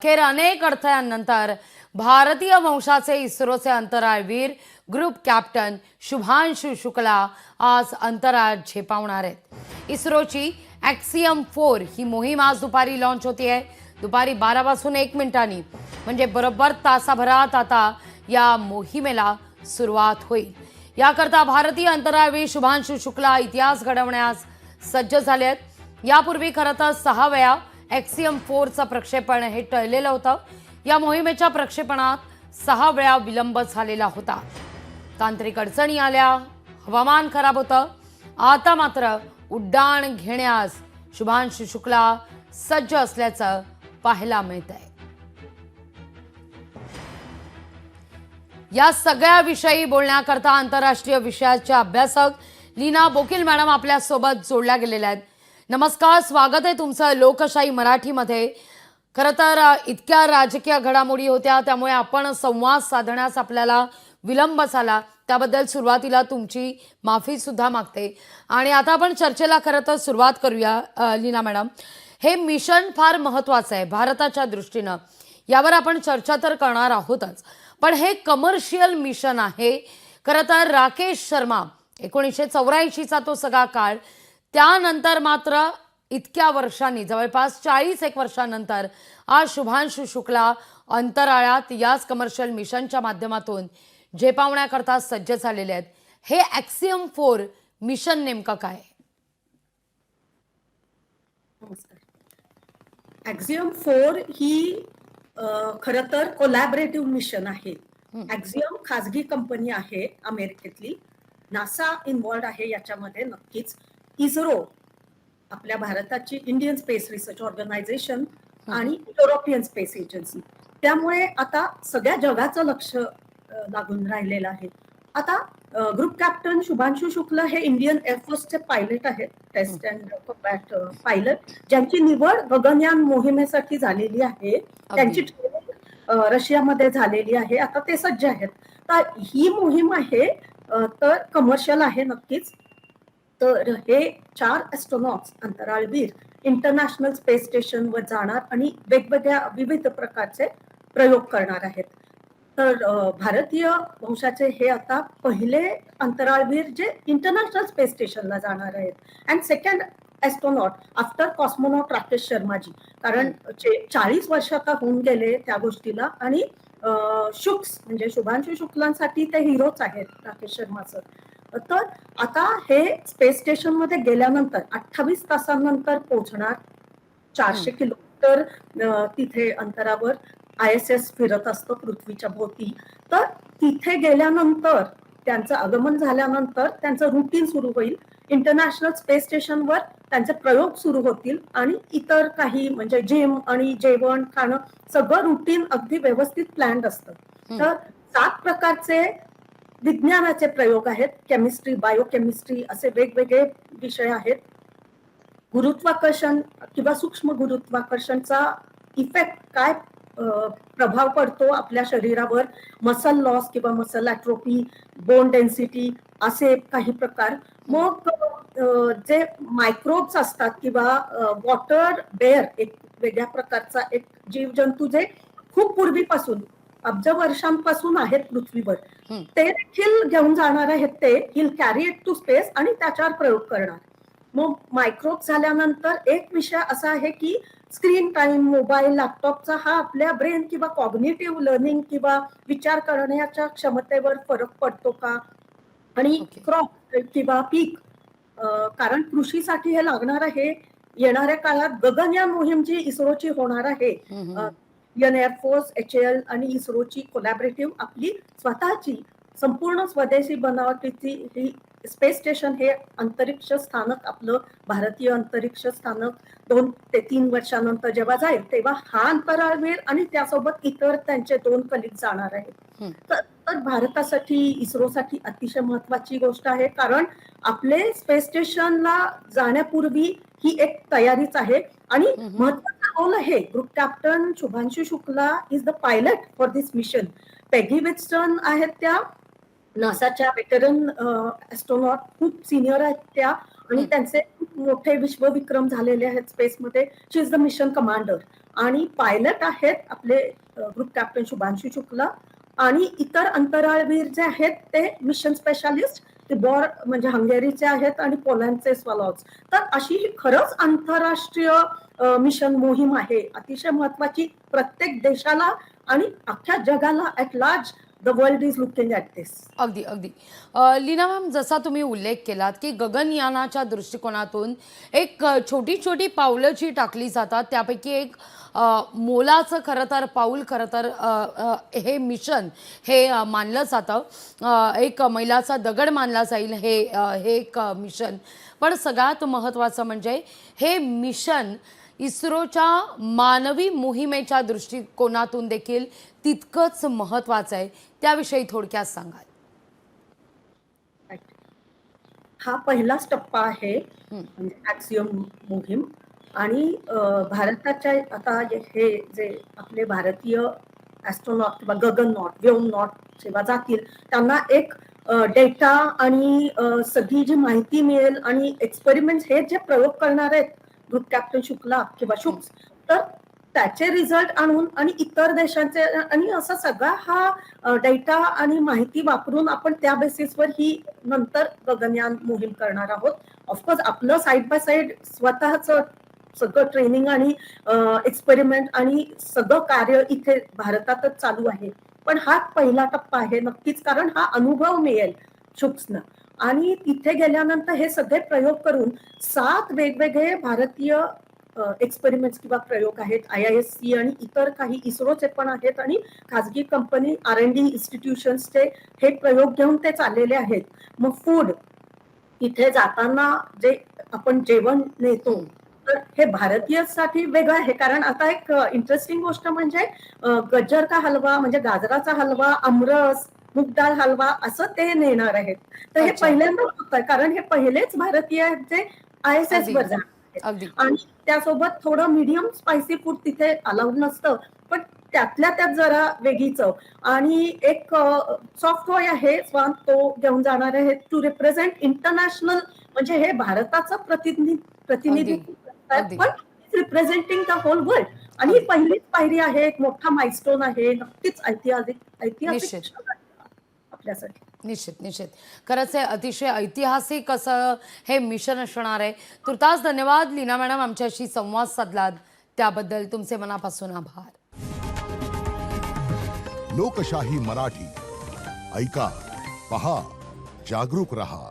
अखेर अनेक अडथळ्यांनंतर भारतीय वंशाचे इस्रोचे अंतराळवीर ग्रुप कॅप्टन शुभांशु शुक्ला आज अंतराळात झेपावणार आहेत। इस्रोची ॲक्सियम 4 ही मोहीम आज दुपारी लॉन्च होतीये। दुपारी 12 वाजून 1 मिनिटांनी म्हणजे बरोबर तासाभरात आता या मोहिमेला सुरुवात होईल। याकरता भारतीय अंतराळवीर शुभांशु शुक्ला इतिहास घडवण्यास सज्ज झाले आहेत। यापूर्वी खरं तर 6 वेळा ॲक्सियम 4चं प्रक्षेपण हे टळलेलं होतं। या मोहिमेच्या प्रक्षेपणात 6 वेळा विलंब झालेला होता। तांत्रिक अडचणी आल्या, हवामान खराब होतं। आता मात्र उड्डाण घेण्यास शुभांशु शुक्ला सज्ज असल्याचं पाहायला मिळतंय। या सगळ्या विषयी बोलण्याकरता आंतरराष्ट्रीय विषयाच्या अभ्यासक लीना बोकील मॅडम आपल्या सोबत जोडल्या गेलेल्या आहेत। नमस्कार, स्वागत आहे तुमचं लोकशाही मराठीमध्ये। खरं तर इतक्या राजकीय घडामोडी होत्या, त्यामुळे आपण संवाद साधण्यास आपल्याला विलंब झाला, त्याबद्दल सुरुवातीला तुमची माफी सुद्धा मागते। आणि आता आपण चर्चेला खरं तर सुरुवात करूया। लीना मॅडम, हे मिशन फार महत्त्वाचं आहे भारताच्या दृष्टीनं, यावर आपण चर्चा तर करणार आहोतच, पण हे कमर्शियल मिशन आहे। खरं तर राकेश शर्मा 1984चा तो सगळा काळ, त्यानंतर मात्र इतक्या वर्षांनी जवळपास 41 वर्षांनंतर आज शुभांशु शुक्ला अंतराळात याच कमर्शियल मिशनच्या माध्यमातून झेपावण्याकरता सज्ज झालेले आहेत। हे ॲक्सियम 4 मिशन नेमकं काय? ॲक्सियम 4 ही खरं तर कोलॅबरेटिव्ह मिशन आहे। ॲक्सियम खाजगी कंपनी आहे अमेरिकेतली, नासा इन्व्हॉल्ड आहे याच्यामध्ये नक्कीच, इस्रो आपल्या भारताची इंडियन स्पेस रिसर्च ऑर्गनायझेशन आणि युरोपियन स्पेस एजन्सी, त्यामुळे आता सगळ्या जगाचं लक्ष लागून राहिलेलं आहे। आता ग्रुप कॅप्टन शुभांशु शुक्ला हे इंडियन एअरफोर्सचे पायलट आहेत, टेस्ट अँड कॉम्बॅट पायलट, ज्यांची निवड गगनयान मोहिमेसाठी झालेली आहे। त्यांची ट्रेनिंग रशियामध्ये झालेली आहे। आता ते सज्ज आहेत। तर ही मोहीम आहे तर कमर्शियल आहे नक्कीच। तर हे 4 ॲस्ट्रॉनॉट्स अंतराळवीर इंटरनॅशनल स्पेस स्टेशनवर जाणार आणि वेगवेगळ्या विविध प्रकारचे प्रयोग करणार आहेत। तर भारतीय वंशाचे हे आता पहिले अंतराळवीर जे इंटरनॅशनल स्पेस स्टेशनला जाणार आहेत। And second astronaut after cosmonaut Rakesh Sharmaji, कारण 40 वर्ष आता होऊन गेले त्या गोष्टीला। आणि शुक्स म्हणजे शुभांशु शुक्लांसाठी ते हिरोच आहेत राकेश शर्मा सर। तर आता हे स्पेस स्टेशन मध्ये गेल्यानंतर 28 तासांनंतर पोहोचणार। 400 किलोमीटर तिथे अंतरावर ISS फिरत असतं पृथ्वीच्या भोवती। तर तिथे गेल्यानंतर त्यांचं आगमन झाल्यानंतर त्यांचं रुटीन सुरू होईल। इंटरनॅशनल स्पेस स्टेशनवर त्यांचे प्रयोग सुरू होतील आणि इतर काही म्हणजे जिम आणि जेवण खाणं सगळं रुटीन अगदी व्यवस्थित प्लॅन्ड असतं। तर 7 प्रकारचे विज्ञानाचे प्रयोग आहेत, केमिस्ट्री, बायोकेमिस्ट्री असे वेगवेगळे विषय आहेत। गुरुत्वाकर्षण किंवा सूक्ष्म गुरुत्वाकर्षणचा इफेक्ट काय प्रभाव पडतो आपल्या शरीरावर, मसल लॉस किंवा मसल ॲट्रोफी, बोन डेन्सिटी असे काही प्रकार। मग जे मायक्रोब्स असतात किंवा वॉटर बेअर एक वेगळ्या प्रकारचा एक जीवजंतू जे खूप पूर्वीपासून अब्ज वर्षांपासून आहेत पृथ्वीवर, ते देखील घेऊन जाणार आहेत। ते he'll carry it to space आणि त्याच्यावर प्रयोग करणार। मग मायक्रोब झाल्यानंतर एक विषय असा आहे की स्क्रीन टाइम, मोबाईल, लॅपटॉपचा हा आपल्या ब्रेन किंवा कॉग्निटिव्ह लर्निंग किंवा विचार करण्याच्या क्षमतेवर फरक पडतो का? आणि क्रॉप किंवा पीक, कारण कृषीसाठी हे लागणार आहे। येणाऱ्या काळात गगनयान मोहीम जी इस्रोची होणार आहे, इंडियन एअरफोर्स, HAL आणि इस्रोची कोलॅबरेटिव्ह आपली स्वतःची संपूर्ण स्वदेशी बनावटीची ही स्पेस स्टेशन हे अंतरिक्ष स्थानक आपलं भारतीय अंतरिक्ष स्थानक 2 ते 3 वर्षानंतर जेव्हा जाईल तेव्हा हा अंतराळवीर आणि त्यासोबत इतर त्यांचे 2 कलिग जाणार आहेत। तर भारतासाठी इस्रोसाठी अतिशय महत्वाची गोष्ट आहे, कारण आपले स्पेस स्टेशनला जाण्यापूर्वी ही एक तयारीच आहे। आणि महत्वाचा रोल आहे group captain Shubhanshu Shukla is the pilot for this mission. पेगी विल्सन आहेत त्या नासाच्या वेटरन ॲस्ट्रॉनॉट, खूप सिनियर आहेत त्या, आणि त्यांचे खूप मोठे विश्वविक्रम झालेले आहेत स्पेसमध्ये. शी इज द मिशन कमांडर. आणि पायलट आहेत आपले ग्रुप कॅप्टन शुभांशु शुक्ला, आणि इतर अंतराळवीर जे आहेत ते मिशन स्पेशालिस्ट तिबॉर म्हणजे हंगेरीचे आहेत आणि पोलंडचे स्वलॉव्स. तर अशी ही खरंच आंतरराष्ट्रीय मिशन मोहीम आहे, अतिशय महत्वाची. प्रत्येक देशाला आणि अख्ख्या जगाला at large the world is looking at this. अगदी अगदी लीना मॅम, जसा तुम्ही उल्लेख केलात की गगनयानाच्या दृष्टिकोनातून एक छोटी छोटी पावलं जी टाकली जातात त्यापैकी एक मोलाचं खरं तर पाऊल खरं तर हे मिशन हे मानलं जातं. एक मैलाचा दगड मानला जाईल हे एक मिशन. पण सगळ्यात महत्त्वाचं म्हणजे हे मिशन इस्रोच्या मानवी मोहिमेच्या दृष्टिकोनातून देखील तितकंच महत्त्वाचं आहे. त्याविषयी थोडक्यात सांगाल. हा पहिलाच टप्पा आहे म्हणजे ॲक्सियम मोहीम. आणि भारताच्या आता हे जे आपले भारतीय ॲस्ट्रॉनॉट किंवा गगननॉट व्योमनॉट जेव्हा जातील त्यांना एक डेटा आणि सगळी जी माहिती मिळेल आणि एक्सपेरिमेंट हे जे प्रयोग करणार आहेत ग्रुप कॅप्टन शुक्ला किंवा शुक्स, तर त्याचे रिझल्ट आणून आणि इतर देशांचे आणि असा सगळा हा डेटा आणि माहिती वापरून आपण त्या बेसिसवर ही नंतर गगनयान मोहीम करणार आहोत. ऑफकोर्स आपलं साईड बाय साईड स्वतःच सगळं ट्रेनिंग आणि एक्सपेरिमेंट आणि सगळं कार्य इथे भारतातच चालू आहे. पण हा पहिला टप्पा आहे नक्कीच, कारण हा अनुभव मिळेल शुक्सनं. आणि तिथे गेल्यानंतर हे सगळे प्रयोग करून 7 वेगवेगळे भारतीय एक्सपेरिमेंट्स किंवा प्रयोग आहेत. IISc आणि इतर काही इस्रोचे पण आहेत आणि खाजगी कंपनी R&D इन्स्टिट्यूशन्सचे हे प्रयोग घेऊन ते चाललेले आहेत. मग फूड, इथे जाताना जे आपण जेवण नेतो तर हे भारतीयसाठी वेगळं आहे. कारण आता एक इंटरेस्टिंग गोष्ट म्हणजे गजर का हलवा म्हणजे गाजराचा हलवा, आमरस, मूग डाळ हलवा असं ते नेणार आहेत. तर हे पहिल्यांदाच होत आहे, कारण हे पहिलेच भारतीय आहेत जे ISS वर जाणार आहेत. आणि त्यासोबत थोडं मीडियम स्पायसी फूड तिथे अलाउड नसतं, पण त्यातल्या त्यात जरा वेगळी चव. आणि एक सॉफ्ट टॉय आहे स्वान, तो घेऊन जाणार आहे टू रिप्रेझेंट इंटरनॅशनल, म्हणजे हे भारताचं प्रतिनिधित्व पण रिप्रेझेंटिंग द होल वर्ल्ड. आणि ही पहिलीच पायरी आहे, एक मोठा माइलस्टोन आहे, नक्कीच ऐतिहासिक आपल्यासाठी. निश्चित निश्चित, खरंच आहे अतिशय ऐतिहासिक असं हे मिशन असणार आहे. तुर्तास धन्यवाद लीना मॅडम, आमच्याशी संवाद साधलात त्याबद्दल तुमचे मनापासून आभार. लोकशाही मराठी ऐका, पहा, जागरूक रहा.